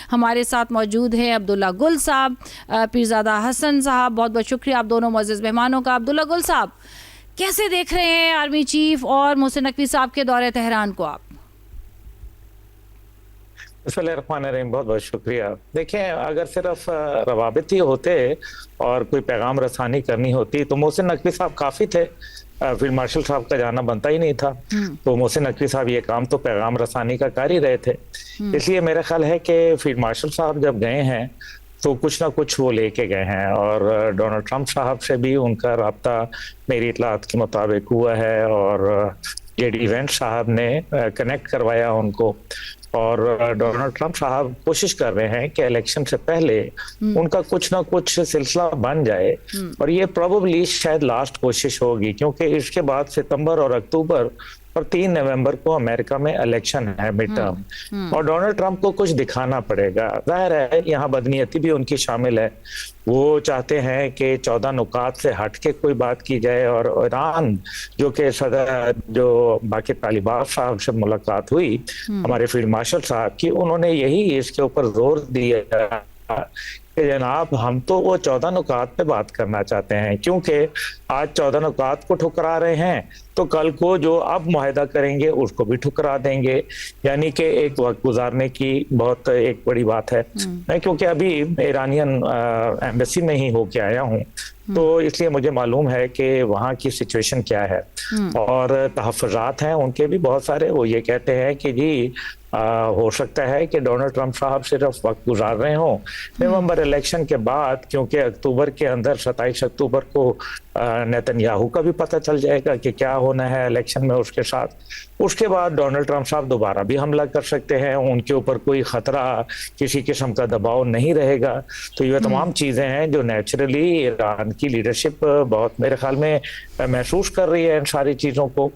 हमारे साथ मौजूद हैं अब्दुल्ला गुल साहब, पीरज़ादा हसन साहब। बहुत बहुत शुक्रिया आप दोनों मुअज़्ज़ज़ मेहमानों का। अब्दुल्ला गुल साहब, कैसे देख रहे हैं आर्मी चीफ और मोहसिन नकवी साहब के दौरे तेहरान को आप? बिस्मिल्लाहिर्रहमानिर्रहीम, बहुत बहुत शुक्रिया। देखें, अगर सिर्फ रवाबित ही होते और कोई पैगाम रसानी करनी होती तो मोहसिन नकवी साहब काफ़ी थे, फील्ड मार्शल साहब का जाना बनता ही नहीं था। तो मोहसिन नकवी साहब ये काम तो पैगाम रसानी का कर ही रहे थे। इसलिए मेरा ख्याल है कि फील्ड मार्शल साहब जब गए हैं तो कुछ ना कुछ वो लेके गए हैं, और डोनाल्ड ट्रंप साहब से भी उनका रब्ता मेरी इतलात के मुताबिक हुआ है, और जेडी वेंस साहब ने कनेक्ट करवाया उनको। और डोनाल्ड ट्रंप साहब कोशिश कर रहे हैं कि इलेक्शन से पहले उनका कुछ ना कुछ सिलसिला बन जाए, और ये प्रोबेबली शायद लास्ट कोशिश होगी, क्योंकि इसके बाद सितंबर और अक्टूबर और 3 नवंबर को अमेरिका में इलेक्शन है, मिड टर्म, और डोनाल्ड ट्रंप को कुछ दिखाना पड़ेगा। जाहिर है यहाँ बदनीयती भी उनकी शामिल है। वो चाहते हैं कि 14 नुकात से हट के कोई बात की जाए, और ईरान जो कि सदर जो बाकी तालिबान साहब से मुलाकात हुई हमारे फील्ड मार्शल साहब की, उन्होंने यही इसके ऊपर जोर दिया कि जनाब हम तो वो 14 नुकात पे बात करना चाहते हैं, क्योंकि आज 14 नुकात को ठुकरा रहे हैं तो कल को जो अब मुआहदा करेंगे उसको भी ठुकरा देंगे। यानी कि एक वक्त गुजारने की बहुत एक बड़ी बात है। मैं क्योंकि अभी ईरानियन एम्बेसी में ही होके आया हूँ, तो इसलिए मुझे मालूम है कि वहाँ की सिचुएशन क्या है, और तहफ़्फ़ुज़ात हैं उनके भी बहुत सारे। वो ये कहते हैं कि जी हो सकता है कि डोनाल्ड ट्रंप साहब सिर्फ वक्त गुजार रहे हों नवंबर इलेक्शन के बाद, क्योंकि अक्टूबर के अंदर 27 अक्टूबर को नेतन्याहू का भी पता चल जाएगा कि क्या होना है इलेक्शन में उसके साथ। उसके बाद डोनाल्ड ट्रंप साहब दोबारा भी हमला कर सकते हैं, उनके ऊपर कोई खतरा, किसी किस्म का दबाव नहीं रहेगा। तो ये तमाम चीज़ें हैं जो नेचुरली ईरान की लीडरशिप बहुत मेरे ख्याल में महसूस कर रही है इन सारी चीज़ों को।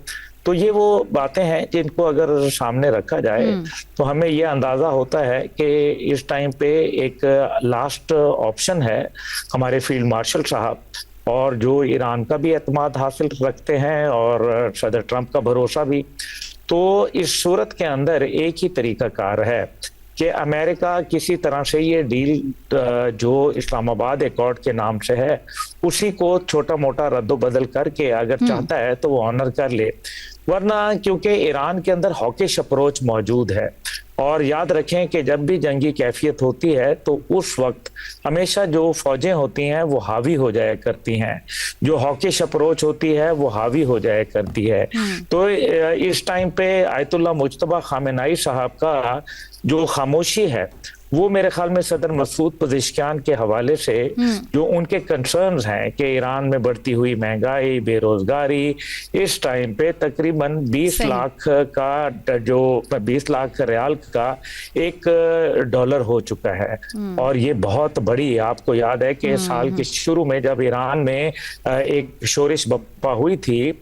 तो ये वो बातें हैं जिनको अगर सामने रखा जाए तो हमें ये अंदाज़ा होता है कि इस टाइम पे एक लास्ट ऑप्शन है हमारे फील्ड मार्शल साहब, और जो ईरान का भी एतमाद हासिल रखते हैं और सदर ट्रंप का भरोसा भी। तो इस सूरत के अंदर एक ही तरीकाकार है कि अमेरिका किसी तरह से ये डील जो इस्लामाबाद एकॉर्ड के नाम से है उसी को छोटा मोटा रद्दोबदल करके अगर चाहता है तो वो ऑनर कर ले, वरना क्योंकि ईरान के अंदर हॉकिश अप्रोच मौजूद है। और याद रखें कि जब भी जंगी कैफियत होती है तो उस वक्त हमेशा जो फौजें होती हैं वो हावी हो जाया करती हैं, जो हॉकिश अप्रोच होती है वो हावी हो जाया करती है। तो इस टाइम पे आयतुल्लाह मुज्तबा खामेनाई साहब का जो खामोशी है वो मेरे ख्याल में सदर मसूद पज़ेश्कियान के हवाले से जो उनके कंसर्न्स हैं कि ईरान में बढ़ती हुई महंगाई, बेरोजगारी, इस टाइम पे तकरीबन 20 लाख का जो 20 लाख रियाल का $1 हो चुका है, और ये बहुत बड़ी, आपको याद है कि साल के शुरू में जब ईरान में एक शोरिश बप्पा हुई थी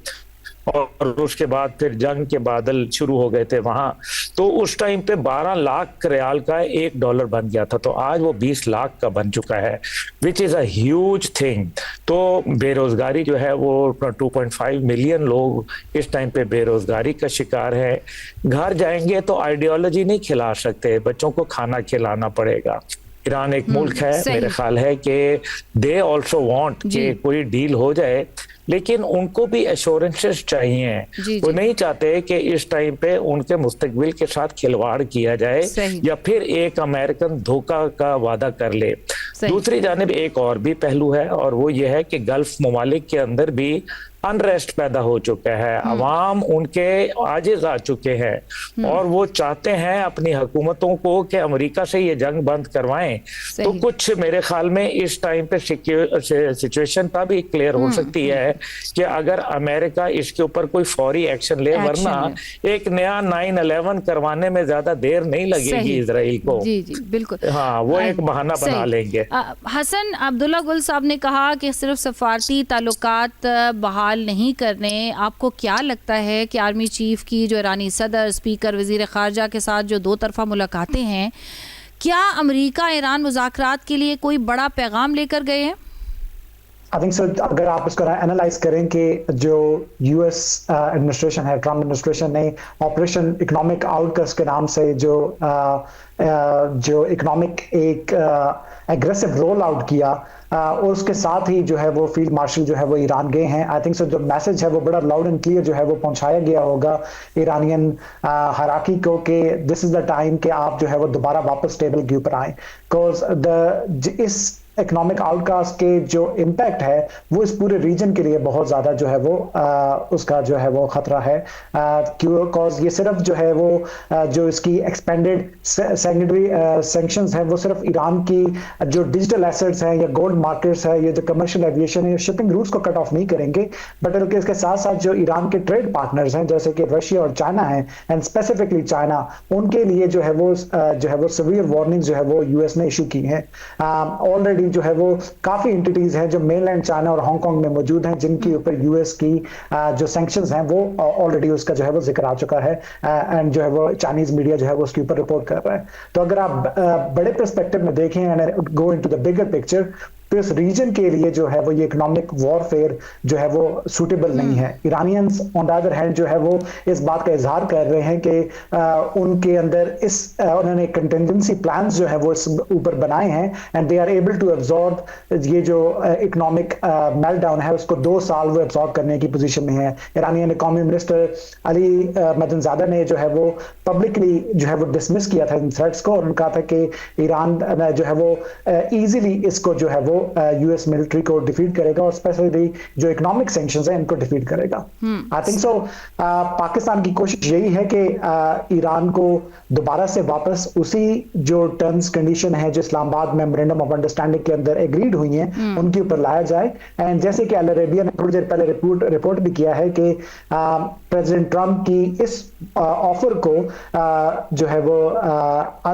और उसके बाद फिर जंग के बादल शुरू हो गए थे वहां, तो उस टाइम पे 12 लाख रियाल का $1 बन गया था, तो आज वो 20 लाख का बन चुका है, which is a huge thing. तो बेरोजगारी जो है वो 2.5 मिलियन लोग इस टाइम पे बेरोजगारी का शिकार है। घर जाएंगे तो आइडियोलॉजी नहीं खिला सकते, बच्चों को खाना खिलाना पड़ेगा। ईरान एक मुल्क है, मेरे ख्याल है कि दे ऑल्सो वांट कि कोई डील हो जाए, लेकिन उनको भी एश्योरेंसेस चाहिए। वो नहीं चाहते कि इस टाइम पे उनके मुस्तकबिल के साथ खिलवाड़ किया जाए या फिर एक अमेरिकन धोखा का वादा कर ले। दूसरी जानिब एक और भी पहलू है, और वो ये है कि गल्फ ममालिक के अंदर भी अनरेस्ट पैदा हो चुका है, अवाम उनके आजिज आ चुके हैं और वो चाहते हैं अपनी हुकूमतों को कि अमेरिका से ये जंग बंद करवाएं। तो कुछ मेरे ख्याल में इस टाइम पे सिचुएशन तभी क्लियर हो सकती है कि अगर अमेरिका इसके ऊपर कोई फौरी एक्शन ले, वरना एक नया 9/11 करवाने में ज्यादा देर नहीं लगेगी इजराइल को। जी जी बिल्कुल, हाँ, वो एक बहाना बना लेंगे। हसन, अब्दुल्ला गुल साहब ने कहा कि सिर्फ सफारती ताल्लुकात बहाल नहीं करने। आपको क्या लगता है कि आर्मी चीफ की जो ईरानी सदर, स्पीकर, वजीर खारजा के साथ जो दो तरफा मुलाकातें हैं, क्या अमेरिका ईरान मुज़ाकरात के लिए कोई बड़ा पैगाम लेकर गए हैं? आई थिंक सो अगर आप इसको एनालाइज करें कि जो यूएस एडमिनिस्ट्रेशन है, ट्रम्प एडमिनिस्ट्रेशन ने ऑपरेशन इकोनॉमिक आउटकस्ट के नाम से जो इकोनॉमिक एक एग्रेसिव रोल आउट किया, और उसके साथ ही जो है वो फील्ड मार्शल जो है वो ईरान गए हैं। आई थिंक सो जो मैसेज है वो बड़ा लाउड एंड क्लियर जो है वो पहुंचाया गया होगा ईरानियन हराकी को कि दिस इज द टाइम कि आप जो है वो दोबारा वापस टेबल के ऊपर आए, बिकॉज इस इकोनॉमिक आउटकास्ट के जो इम्पैक्ट है वो इस पूरे रीजन के लिए बहुत ज्यादा जो है वो उसका जो है वो खतरा है, क्यों कॉज ये सिर्फ जो है वो जो इसकी एक्सपेंडेड सेकेंडरी सैंक्शंस है वो सिर्फ ईरान की जो डिजिटल एसेट्स हैं या गोल्ड मार्केट्स है, ये जो कमर्शियल एविएशन है, शिपिंग रूट्स को कट ऑफ नहीं करेंगे, बट इसके साथ साथ जो ईरान के ट्रेड पार्टनर्स हैं जैसे कि रशिया और चाइना है, एंड स्पेसिफिकली चाइना, उनके लिए जो है वो सीवियर वार्निंग जो है वो यूएस ने इशू की है। ऑलरेडी जो है वो काफी एंटिटीज हैं जो मेनलैंड चाइना और हांगकांग में मौजूद हैं जिनके ऊपर यूएस की जो सैंक्शंस हैं वो ऑलरेडी उसका जो है वो जिक्र आ चुका है, एंड जो है वो चाइनीज मीडिया जो है वो उसके ऊपर रिपोर्ट कर रहा है। तो अगर आप बड़े पर्सपेक्टिव में देखें and go into the bigger picture, तो इस रीजन के लिए जो है वो ये इकोनॉमिक वॉरफेयर जो है वो सूटेबल नहीं है। Iranians on the other hand जो है वो इस बात का इजहार कर रहे हैं कि उनके अंदर उन्होंने कंटिजेंसी प्लान्स जो है वो इस ऊपर बनाए हैं, and they are able to absorb ये जो इकोनॉमिक मेल्टडाउन है उसको 2 साल वो एब्जॉर्ब करने की पोजीशन में है। ईरानियन इकोनॉमी मिनिस्टर अली मदनजादा ने जो है वो पब्लिकली जो है वो डिसमिस किया था इन थ्रेट्स को, और उन्होंने कहा था कि ईरान जो है वो इजीली इसको जो है वो यूएस मिलिट्री को डिफीट करेगा, और स्पेशली जो इकोनॉमिक सैंक्शंस है इनको डिफीट करेगा। आई थिंक सो पाकिस्तान की कोशिश यही है कि ईरान को दोबारा से वापस उसी जो टर्म्स कंडीशन है जो इस्लामाबाद मेमोरेंडम ऑफ अंडरस्टैंडिंग के अंदर एग्रीड हुई हैं उनके ऊपर लाया जाए। एंड जैसे कि अल अरेबिया ने थोड़ी देर पहले रिपोर्ट भी किया है कि प्रेसिडेंट ट्रंप की इस ऑफर को जो है वो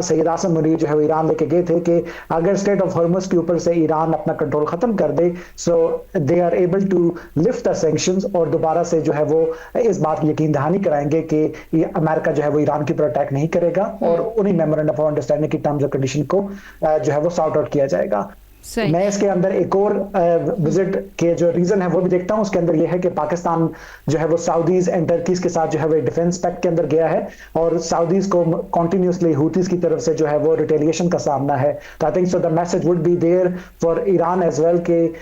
सैयद आसिम मुनीर जो है वो ईरान लेके गए थे कि अगर स्टेट ऑफ हॉर्मुज के ऊपर से ईरान अपना कंट्रोल खत्म कर दे, so they are able to lift the sanctions, और दोबारा से जो है वो इस बात की यकीन दहानी कराएंगे कि अमेरिका जो है वो ईरान के ऊपर अटैक नहीं करेगा, और उन्हीं मेमोरेंडम ऑफ अंडरस्टैंडिंग की टर्म्स और कंडीशन को जो है वो सॉर्ट आउट किया जाएगा। मैं इसके अंदर एक और विजिट के जो रीजन है वो भी देखता हूं, उसके अंदर ये है कि पाकिस्तान जो है वो सऊदीज एंड टर्कीज के साथ जो है वो डिफेंस पैक्ट के अंदर गया है, और सऊदीज को कंटिन्यूसली हुतीज की तरफ से जो है वो रिटेलिएशन का सामना है। तो I think so the message would be there for Iran as well कि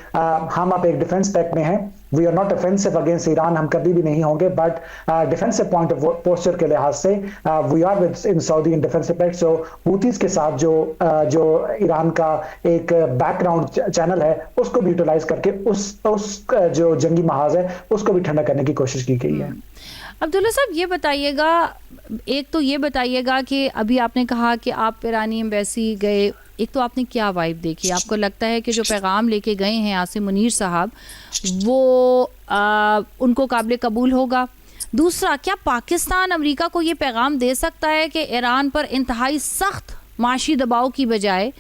हम आप एक डिफेंस पैक्ट में हैं, we are not offensive against Iran, हम कभी भी नहीं होंगे, but defensive point of posture के लिहाज से we are within Saudi in defensive pact. So Houthis के साथ जो ईरान का एक बैकग्राउंड चैनल है उसको भी यूटिलाइज करके उस जो जंगी महाज है उसको भी ठंडा करने की कोशिश की गई है। अब्दुल्ला साहब ये बताइएगा, एक तो ये बताइएगा कि अभी आपने कहा कि आप ईरानी एम्बेसी गए, एक तो आपने क्या वाइब देखी? आपको लगता है कि जो पैगाम लेके गए हैं आसिम मुनीर साहब वो उनको काबिल कबूल होगा? दूसरा, क्या पाकिस्तान अमेरिका को ये पैगाम दे सकता है कि ईरान पर इंतहाई सख्त माशी दबाव की बजाय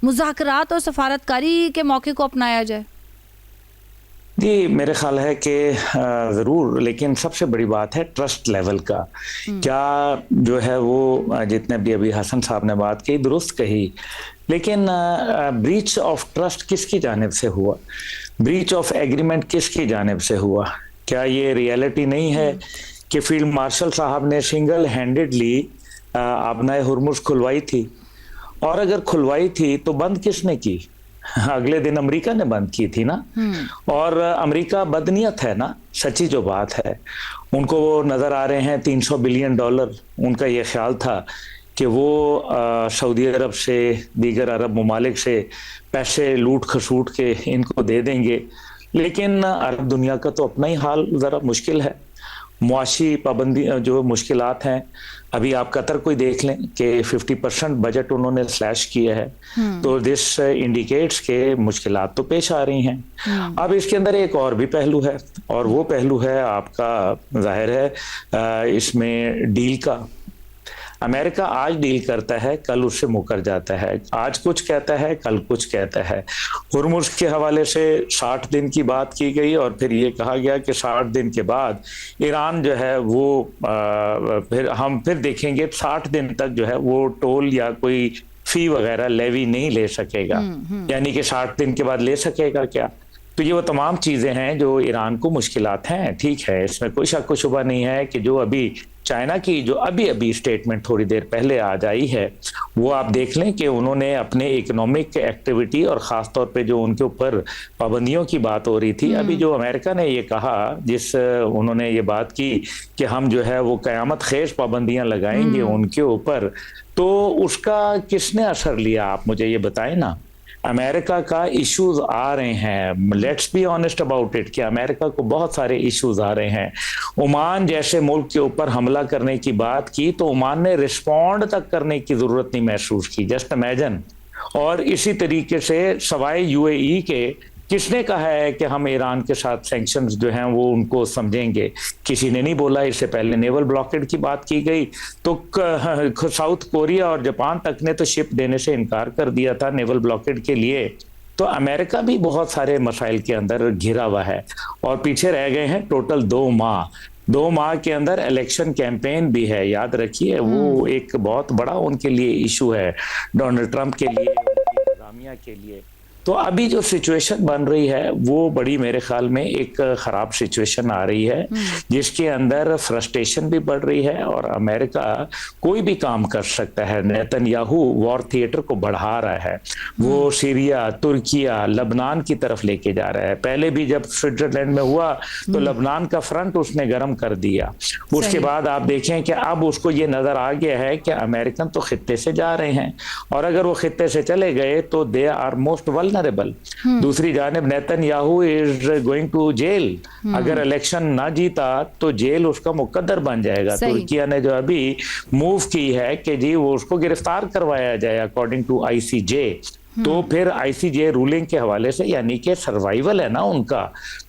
मुज़ाकरात और सफारतकारी के मौके को अपनाया जाए? जी, मेरे ख्याल है कि ज़रूर, लेकिन सबसे बड़ी बात है ट्रस्ट लेवल का। क्या जो है वो जितने भी अभी हसन साहब ने बात की दुरुस्त कही, लेकिन ब्रीच ऑफ ट्रस्ट किसकी जानिब से हुआ? ब्रीच ऑफ एग्रीमेंट किसकी जानिब से हुआ? क्या ये रियलिटी नहीं है कि फील्ड मार्शल साहब ने सिंगल हैंडेडली आबनाए हुर्मुज़ खुलवाई थी? और अगर खुलवाई थी तो बंद किसने की? अगले दिन अमेरिका ने बंद की थी ना। और अमेरिका बदनीयत है ना, सच्ची जो बात है, उनको वो नजर आ रहे हैं $300 बिलियन। उनका ये ख्याल था कि वो सऊदी अरब से, दीगर अरब ममालिक से पैसे लूट खसूट के इनको दे देंगे, लेकिन अरब दुनिया का तो अपना ही हाल ज़रा मुश्किल है। मुआशी पाबंदी जो मुश्किलात हैं, अभी आप कतर को ही देख लें कि 50% बजट उन्होंने स्लैश किया है, तो दिस इंडिकेट्स के मुश्किलात तो पेश आ रही हैं। अब इसके अंदर एक और भी पहलू है, और वो पहलू है आपका, जाहिर है इसमें डील का। अमेरिका आज डील करता है, कल उससे मुकर जाता है, आज कुछ कहता है, कल कुछ कहता है। हुर्मुज़ के हवाले से 60 दिन की बात की गई, और फिर ये कहा गया कि 60 दिन के बाद ईरान जो है वो फिर देखेंगे 60 दिन तक जो है वो टोल या कोई फी वगैरह लेवी नहीं ले सकेगा। यानी कि 60 दिन के बाद ले सकेगा क्या? तो ये वो तमाम चीजें हैं जो ईरान को मुश्किलात हैं। ठीक है, इसमें कोई शक व शुबा नहीं है कि जो अभी चाइना की जो अभी अभी स्टेटमेंट थोड़ी देर पहले आज आई है, वो आप देख लें कि उन्होंने अपने इकोनॉमिक एक्टिविटी और ख़ास तौर पे जो उनके ऊपर पाबंदियों की बात हो रही थी, अभी जो अमेरिका ने ये कहा, जिस उन्होंने ये बात की कि हम जो है वो क़यामत ख़ेज़ पाबंदियां लगाएंगे उनके ऊपर, तो उसका किसने असर लिया, आप मुझे ये बताएं ना। अमेरिका का इश्यूज आ रहे हैं, let's be honest about it, कि अमेरिका को बहुत सारे इश्यूज आ रहे हैं। ओमान जैसे मुल्क के ऊपर हमला करने की बात की तो ओमान ने रिस्पॉन्ड तक करने की जरूरत नहीं महसूस की, जस्ट इमेजिन। और इसी तरीके से सवाए यूएई के किसने कहा है कि हम ईरान के साथ सैंक्शंस जो हैं वो उनको समझेंगे, किसी ने नहीं बोला। इससे पहले नेवल ब्लॉकेड की बात की गई तो साउथ कोरिया और जापान तक ने तो शिप देने से इनकार कर दिया था नेवल ब्लॉकेड के लिए। तो अमेरिका भी बहुत सारे मसाइल के अंदर घिरा हुआ है और पीछे रह गए हैं टोटल 2 माह के अंदर इलेक्शन कैंपेन भी है, याद रखिए। वो एक बहुत बड़ा उनके लिए इशू है, डोनाल्ड ट्रंप के लिए, उनकी इंतजामिया के लिए। तो अभी जो सिचुएशन बन रही है वो बड़ी, मेरे ख्याल में एक खराब सिचुएशन आ रही है, जिसके अंदर फ्रस्ट्रेशन भी बढ़ रही है और अमेरिका कोई भी काम कर सकता है। नेतन्याहू वॉर थिएटर को बढ़ा रहा है, वो सीरिया, तुर्किया, लबनान की तरफ लेके जा रहा है। पहले भी जब स्विट्जरलैंड में हुआ तो लबनान का फ्रंट उसने गर्म कर दिया। उसके बाद आप देखें कि अब उसको ये नजर आ गया है कि अमेरिकन तो खित्ते से जा रहे हैं और अगर वो खित्ते से चले गए तो दे आर मोस्ट वल्नरेबल। दूसरी जानिब Netanyahu is going to jail, अगर इलेक्शन ना जीता तो जेल उसका मुकद्दर बन जाएगा। तुर्किया ने जो अभी मूव की है कि जी वो उसको गिरफ्तार करवाया जाए अकॉर्डिंग टू आईसीजे, तो फिर आईसीजे रूलिंग के हवाले से, यानी कि सर्वाइवल है ना उनका,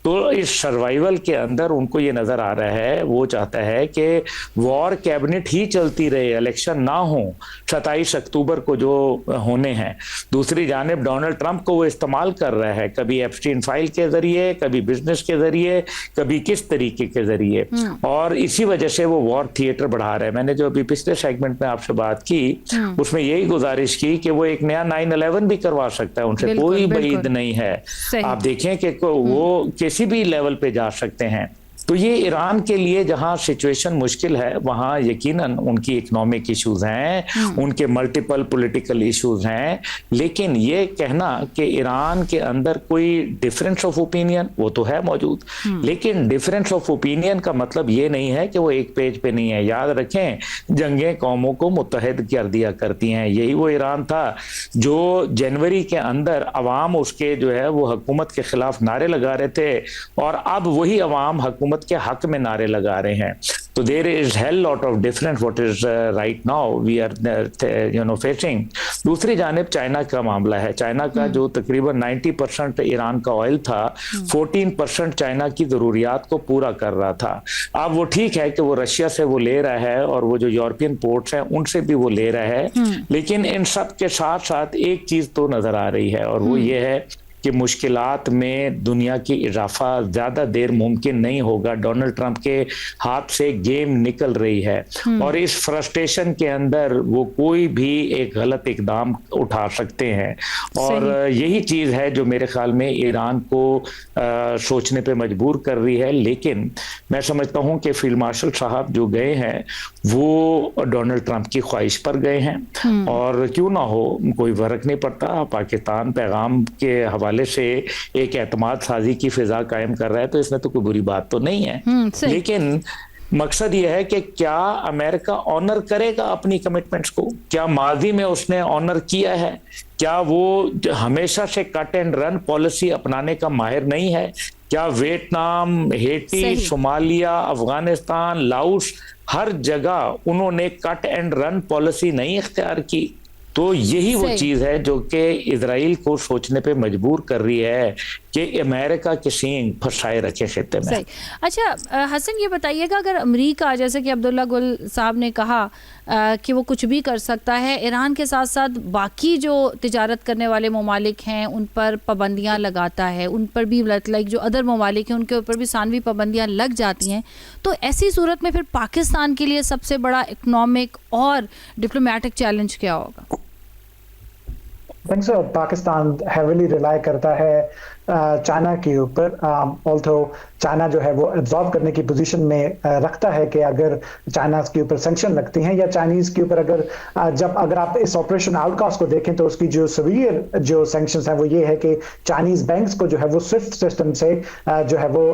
तो इस सर्वाइवल के अंदर उनको ये नजर आ रहा है, वो चाहता है कि वॉर कैबिनेट ही चलती रहे, इलेक्शन ना हो 27 अक्टूबर को जो होने हैं। दूसरी जानिब डोनाल्ड ट्रंप को वो इस्तेमाल कर रहा है, कभी एप्स्टीन फाइल के जरिए, कभी बिजनेस के जरिए, कभी किस तरीके के जरिए, और इसी वजह से वो वॉर थिएटर बढ़ा रहा है। मैंने जो अभी पिछले सेगमेंट में आपसे बात की उसमें यही गुजारिश की कि वो एक नया 9/11 करवा सकता है, उनसे कोई बईद नहीं है। आप देखें कि वो किसी भी लेवल पे जा सकते हैं। तो ये ईरान के लिए जहां सिचुएशन मुश्किल है वहां यकीनन उनकी इकोनॉमिक इश्यूज हैं, उनके मल्टीपल पॉलिटिकल इश्यूज हैं, लेकिन ये कहना कि ईरान के अंदर कोई डिफरेंस ऑफ ओपिनियन, वो तो है मौजूद, लेकिन डिफरेंस ऑफ ओपिनियन का मतलब ये नहीं है कि वो एक पेज पे नहीं है। याद रखें, जंगें कौमों को मुत्तहिद कर दिया करती हैं। यही वो ईरान था जो जनवरी के अंदर अवाम उसके जो है वो हुकूमत के खिलाफ नारे लगा रहे थे और अब वही अवाम हुकूमत के हक में नारे लगा रहे हैं। तो there is hell lot of difference what is right now we are facing. दूसरी जानिब चाइना का मामला है। चाइना का जो तकरीबन 90% ईरान का ऑयल था, 14% चाइना की जरूरियात को पूरा कर रहा था। अब वो ठीक है कि वो रशिया से वो ले रहा है और वो जो यूरोपियन पोर्ट्स हैं उनसे भी वो ले रहा है, लेकिन इन सब के साथ साथ एक चीज तो नजर आ रही है और वो ये है कि मुश्किलात में दुनिया की इजाफा ज़्यादा देर मुमकिन नहीं होगा। डोनाल्ड ट्रंप के हाथ से गेम निकल रही है और इस फ्रस्ट्रेशन के अंदर वो कोई भी एक गलत इकदाम उठा सकते हैं और यही चीज़ है जो मेरे ख्याल में ईरान को सोचने पे मजबूर कर रही है। लेकिन मैं समझता हूँ कि फील्ड मार्शल साहब जो गए हैं वो डोनाल्ड ट्रंप की ख्वाहिश पर गए हैं और क्यों ना हो, कोई फर्क नहीं पड़ता। पाकिस्तान पैगाम के हवाले से एक एतमाद साजी की फिजा कायम कर रहा है तो इसमें तो कोई बुरी बात तो नहीं है, लेकिन मकसद यह है कि क्या अमेरिका ऑनर करेगा अपनी कमिटमेंट्स को? क्या माजी में उसने ऑनर किया है? क्या वो हमेशा से कट एंड रन पॉलिसी अपनाने का माहिर नहीं है? क्या Vietnam, Haiti, Somalia, Afghanistan, Laos, हर जगह उन्होंने कट एंड रन पॉलिसी नहीं इख्तियार की? तो यही वो चीज है जो कि इजराइल को सोचने पे मजबूर कर रही है कि अमेरिका के सींग फंसाए रखे खित्ते में। अच्छा हसन, ये बताइएगा, अगर अमेरिका, जैसे कि अब्दुल्ला गुल साहब ने कहा कि वो कुछ भी कर सकता है, ईरान के साथ साथ बाकी जो तिजारत करने वाले ममालिक हैं उन पर पाबंदियाँ लगाता है, उन पर भी लाइक जो अदर ममालिक हैं उनके ऊपर भी सानवी पाबंदियाँ लग जाती हैं, तो ऐसी सूरत में फिर पाकिस्तान के लिए सबसे बड़ा इकोनॉमिक और डिप्लोमेटिक चैलेंज क्या होगा? पाकिस्तान हेविली रिलाई करता है चाइना के ऊपर। ऑल्थो चाइना जो है वो एब्जॉर्ब करने की पोजीशन में रखता है कि अगर चाइना के ऊपर सैंक्शन लगती हैं या चाइनीज के ऊपर अगर आप इस ऑपरेशन आउटकास्ट को देखें तो उसकी जो सीवियर जो सैंक्शंस हैं वो ये है कि चाइनीज बैंक्स को जो है वो स्विफ्ट सिस्टम से जो है वो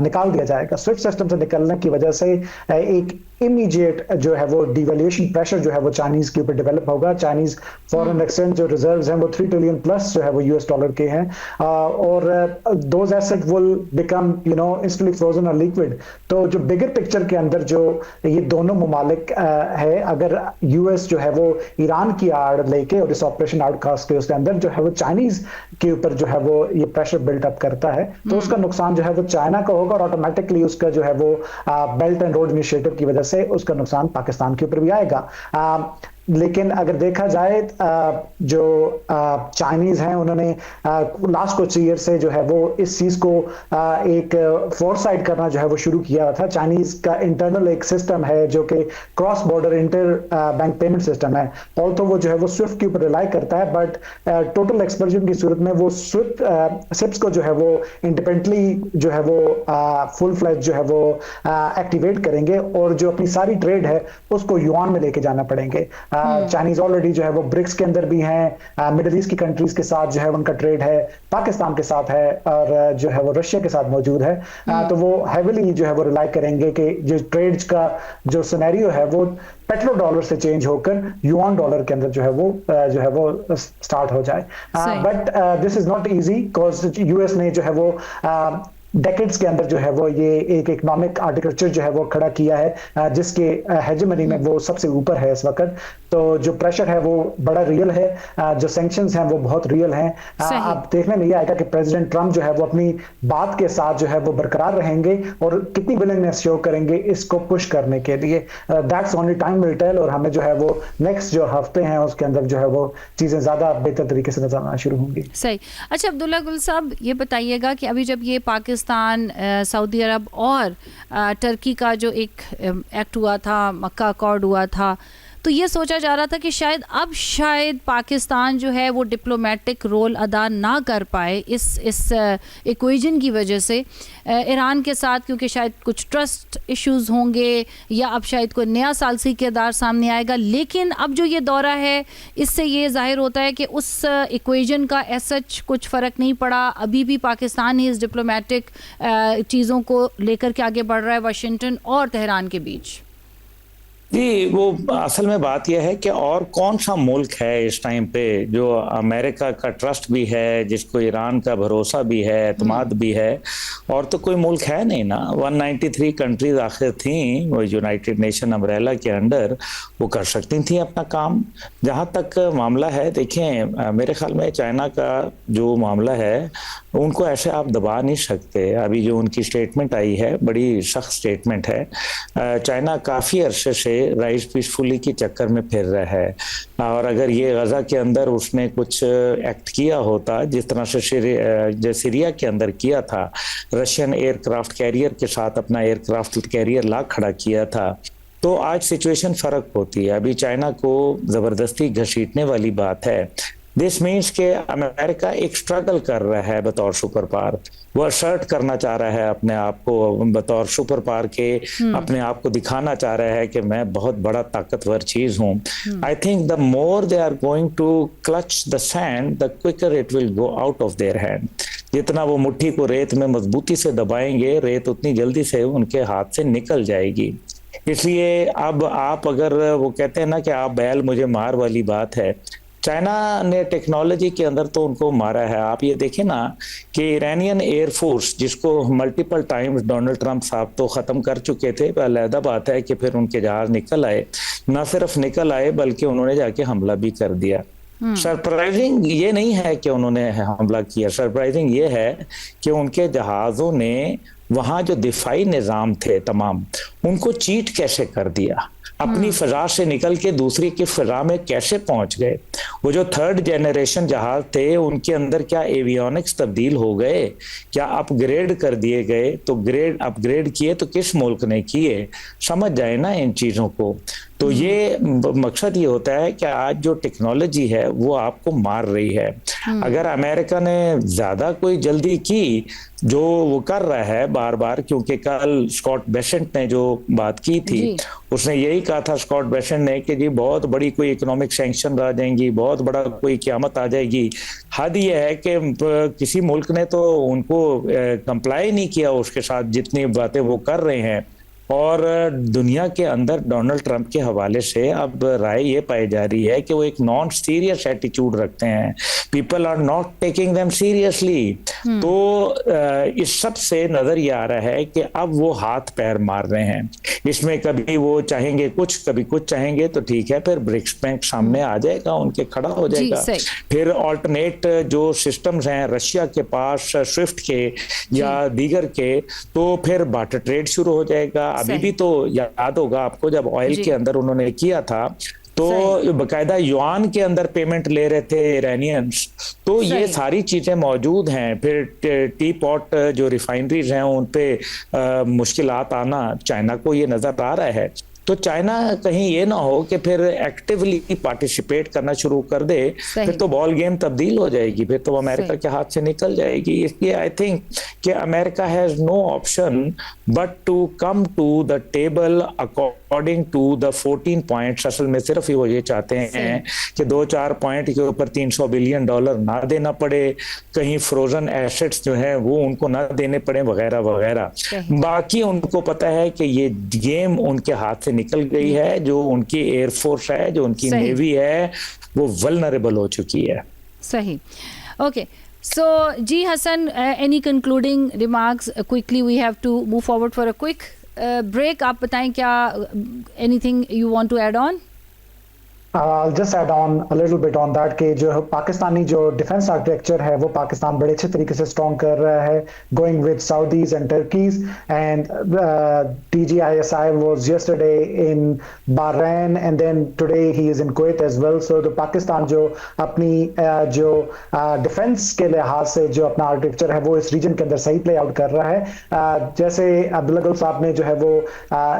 निकाल दिया जाएगा। स्विफ्ट सिस्टम से निकलने की वजह से एक इमीडिएट जो है वो डिवैल्यूएशन प्रेशर जो है वो चाइनीज के ऊपर डेवलप होगा। चाइनीज फॉरेन एक्सचेंज जो रिजर्व्स हैं वो 3 ट्रिलियन प्लस जो है वो यूएस डॉलर के हैं, और those asset will become instantly frozen और लिक्विड। तो जो बिगर पिक्चर के अंदर जो ये दोनों ममालिक है, अगर यूएस जो है वो ईरान की आड़ लेके और इस ऑपरेशन आउटकास्ट के उसके अंदर जो है वो चाइनीज के ऊपर जो है वो ये प्रेशर बिल्टअप करता है, तो उसका नुकसान जो है वो चाइना का होगा और ऑटोमेटिकली उसका जो है वो बेल्ट एंड रोड इनिशिएटिव की वजह से उसका नुकसान पाकिस्तान के ऊपर भी आएगा। लेकिन अगर देखा जाए जो चाइनीज हैं उन्होंने लास्ट कुछ ईयर से जो है वो इस चीज को एक फोरसाइट करना जो है वो शुरू किया था। चाइनीज का इंटरनल एक सिस्टम है जो कि cross border inter bank payment system है। ऑल्थो वो जो है वो स्विफ्ट के ऊपर रिलाई करता है, बट टोटल एक्सपर्जन की सूरत में वो स्विफ्ट सिप्स को जो है वो इंडिपेंडेंटली जो है वो फुल फ्लैज जो है वो एक्टिवेट करेंगे और जो अपनी सारी ट्रेड है उसको युआन में लेके जाना पड़ेंगे। चाइनीज ऑलरेडी जो है वो ब्रिक्स के अंदर भी हैं, मिडिल ईस्ट की कंट्रीज के साथ जो है उनका ट्रेड है, पाकिस्तान के साथ है और जो है वो रशिया के साथ मौजूद है। तो वो हेविली जो है वो रिलाई करेंगे कि जो ट्रेड का जो सिनेरियो है वो पेट्रो डॉलर से चेंज होकर युआन डॉलर के अंदर जो है वो स्टार्ट हो जाए। But this is not easy because US ने जो है वो डेकेड्स के अंदर जो है वो ये एक इकोनॉमिक आर्किटेक्चर जो है वो खड़ा किया है जिसके हेजेमनी में वो सबसे ऊपर है इस वक्त। तो जो प्रेशर है वो बड़ा रियल है, जो सैंक्शंस हैं वो बहुत रियल हैं। अब देखने में ये आएगा कि प्रेसिडेंट ट्रंप जो है वो अपनी बात के साथ जो है वो बरकरार रहेंगे और कितनी विलिंगनेस शो करेंगे इसको पुश करने के लिए। That's only time will tell, और हमें जो है वो नेक्स्ट जो हफ्ते हैं उसके अंदर जो है वो चीजें ज्यादा बेहतर तरीके से नजर आना शुरू होंगी। सही। अच्छा अब्दुल्ला गुल साहब, ये बताइएगा कि अभी जब ये पाकिस्तान, सऊदी अरब और टर्की का जो एक एक्ट हुआ था, मक्का अकॉर्ड हुआ था, तो ये सोचा जा रहा था कि शायद पाकिस्तान जो है वो डिप्लोमेटिक रोल अदा ना कर पाए इस इक्वेशन की वजह से ईरान के साथ, क्योंकि शायद कुछ ट्रस्ट इश्यूज होंगे या अब शायद कोई नया सालसी किरदार सामने आएगा। लेकिन अब जो ये दौरा है इससे ये जाहिर होता है कि उस इक्वेशन का सच कुछ फ़र्क नहीं पड़ा। अभी भी पाकिस्तान ही इस डिप्लोमेटिक चीज़ों को लेकर के आगे बढ़ रहा है वाशिंगटन और तेहरान के बीच। जी, वो असल में बात यह है कि और कौन सा मुल्क है इस टाइम पे जो अमेरिका का ट्रस्ट भी है, जिसको ईरान का भरोसा भी है, एतमाद भी है, और तो कोई मुल्क है नहीं ना। 193 कंट्रीज आखिर थी वो यूनाइटेड नेशन अम्ब्रेला के अंडर, वो कर सकती थी अपना काम। जहाँ तक मामला है, देखें मेरे ख्याल में चाइना का जो मामला है उनको ऐसे आप दबा नहीं सकते। अभी जो उनकी स्टेटमेंट आई है बड़ी सख्त स्टेटमेंट है। चाइना काफ़ी अरसे से राइस पीसफुली की चक्कर में फिर रहा है, और अगर ये गजा के अंदर उसने कुछ एक्ट किया होता जिस तरह से सीरिया के अंदर किया था, रशियन एयरक्राफ्ट कैरियर के साथ अपना एयरक्राफ्ट कैरियर ला खड़ा किया था, तो आज सिचुएशन फर्क होती है। अभी चाइना को जबरदस्ती घसीटने वाली बात है। दिस मीन्स के अमेरिका एक स्ट्रगल कर रहा है बतौर सुपर पावर, वो असर्ट करना चाह रहा है अपने आप को बतौर सुपर पावर के, अपने आप को दिखाना चाह रहा है कि मैं बहुत बड़ा ताकतवर चीज हूँ। I think the more they are going to clutch the sand the quicker it will go out of their hand. जितना वो मुट्ठी को रेत में मजबूती से दबाएंगे, रेत उतनी जल्दी से उनके हाथ से निकल जाएगी। इसलिए अब आप अगर वो कहते हैं ना कि आप बैल मुझे मार वाली बात है, चाइना ने टेक्नोलॉजी के अंदर तो उनको मारा है। आप ये देखें ना कि ईरानियन एयरफोर्स, जिसको मल्टीपल टाइम्स डोनाल्ड ट्रंप साहब तो ख़त्म कर चुके थे, अलहदा बात है कि फिर उनके जहाज निकल आए, ना सिर्फ निकल आए बल्कि उन्होंने जाके हमला भी कर दिया। सरप्राइजिंग ये नहीं है कि उन्होंने हमला किया, सरप्राइजिंग ये है कि उनके जहाज़ों ने वहाँ जो दिफाई निज़ाम थे तमाम, उनको चीट कैसे कर दिया, अपनी फजा से निकल के दूसरी की फजा में कैसे पहुंच गए। वो जो थर्ड जनरेशन जहाज थे उनके अंदर क्या एवियोनिक्स तब्दील हो गए, क्या अपग्रेड कर दिए गए, तो अपग्रेड किए तो किस मुल्क ने किए, समझ जाए ना इन चीज़ों को। तो ये मकसद ये होता है कि आज जो टेक्नोलॉजी है वो आपको मार रही है। अगर अमेरिका ने ज्यादा कोई जल्दी की, जो वो कर रहा है बार बार, क्योंकि कल स्कॉट बेसेंट ने जो बात की थी उसने यही कहा था, स्कॉट बेसेंट ने, कि जी बहुत बड़ी कोई इकोनॉमिक सैंक्शन आ जाएंगी, बहुत बड़ा कोई क़यामत आ जाएगी। हद ये है कि किसी मुल्क ने तो उनको कंप्लाई नहीं किया उसके साथ, जितनी बातें वो कर रहे हैं। और दुनिया के अंदर डोनाल्ड ट्रंप के हवाले से अब राय ये पाई जा रही है कि वो एक नॉन सीरियस एटीट्यूड रखते हैं, people are not taking them seriously. तो इस सब से नजर ये आ रहा है कि अब वो हाथ पैर मार रहे हैं इसमें, कभी वो चाहेंगे कुछ, कभी कुछ चाहेंगे, तो ठीक है, फिर ब्रिक्स बैंक सामने आ जाएगा, उनके खड़ा हो जाएगा। फिर ऑल्टरनेट जो सिस्टम्स हैं रशिया के पास, स्विफ्ट के या दीगर के, तो फिर बार्टर ट्रेड शुरू हो जाएगा। अभी भी तो याद होगा आपको, जब ऑयल के अंदर उन्होंने किया था तो बकायदा युआन के अंदर पेमेंट ले रहे थे इरानियंस। तो ये सारी चीजें मौजूद हैं। फिर टी पॉट जो रिफाइनरीज हैं उन पे मुश्किलात आना चाइना को ये नजर आ रहा है। तो चाइना कहीं ये ना हो कि फिर एक्टिवली पार्टिसिपेट करना शुरू कर दे, फिर तो बॉल गेम तब्दील हो जाएगी, फिर तो अमेरिका के हाथ से निकल जाएगी। इसलिए आई थिंक कि America has no option but to come to the table according to the 14 points. असल में सिर्फ वो ये चाहते हैं कि 2-4 पॉइंट के ऊपर $300 बिलियन ना देना पड़े, कहीं फ्रोजन एसेट्स जो है वो उनको ना देने पड़े, वगैरह वगैरह। बाकी उनको पता है कि ये गेम उनके हाथ से निकल गई है। जो उनकी एयरफोर्स है, जो उनकी नेवी है, वो वल्नरेबल हो चुकी है। सही, okay. So, ji Hasan, any concluding remarks? Quickly, we have to move forward for a quick break. आप बताएं क्या anything you want to add on? I'll just add on a little bit on that कि जो पाकिस्तानी जो defence architecture है वो पाकिस्तान बड़े अच्छे तरीके से स्ट्रॉन्ग कर रहा है, going with साउदीज and Turkey's. And DGISI was yesterday in Bahrain and then today he is in Kuwait as well. So तो पाकिस्तान जो अपनी जो डिफेंस के लिहाज से जो अपना आर्किटेक्चर है वो इस रीजन के अंदर सही प्ले आउट कर रहा है। जैसे अब्दुल्ला गुल साहब ने जो है वो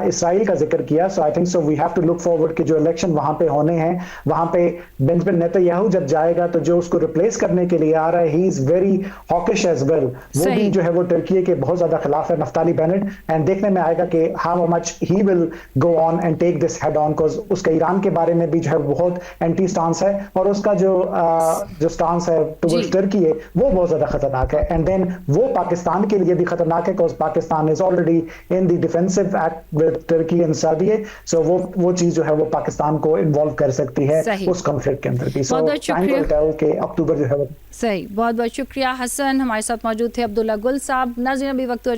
इसराइल का जिक्र किया, so I think so we have to look forward कि जो इलेक्शन वहां पे होने हैं, वहां पे बेंजामिन नेतन्याहू जब जाएगा तो जो उसको रिप्लेस करने के लिए आ रहा है, he is very hawkish as well. वो भी जो है वो तुर्की के बहुत ज्यादा खिलाफ है, नफ्ताली बेनेट। एंड देखने में आएगा कि how much he will go on and take this head on, because उसका ईरान के बारे में भी जो है बहुत एंटी स्टांस है, और उसका जो स्टांस है टुवर्ड्स टर्की है वो बहुत ज्यादा खतरनाक है। एंड देन वो पाकिस्तान के लिए भी खतरनाक है, because Pakistan is already in the defensive act with Turkey and Saudi. So वो चीज जो है वो पाकिस्तान को इन्वॉल्व कर सकती है उस कॉन्फ्लिक्ट के अंदर भी। सो टाइम विल टेल कि अक्टूबर जो है वो सही। बहुत बहुत शुक्रिया हसन, हमारे साथ मौजूद थे अब्दुल्ला गुल साहब। नाज़रीन, अभी वक्त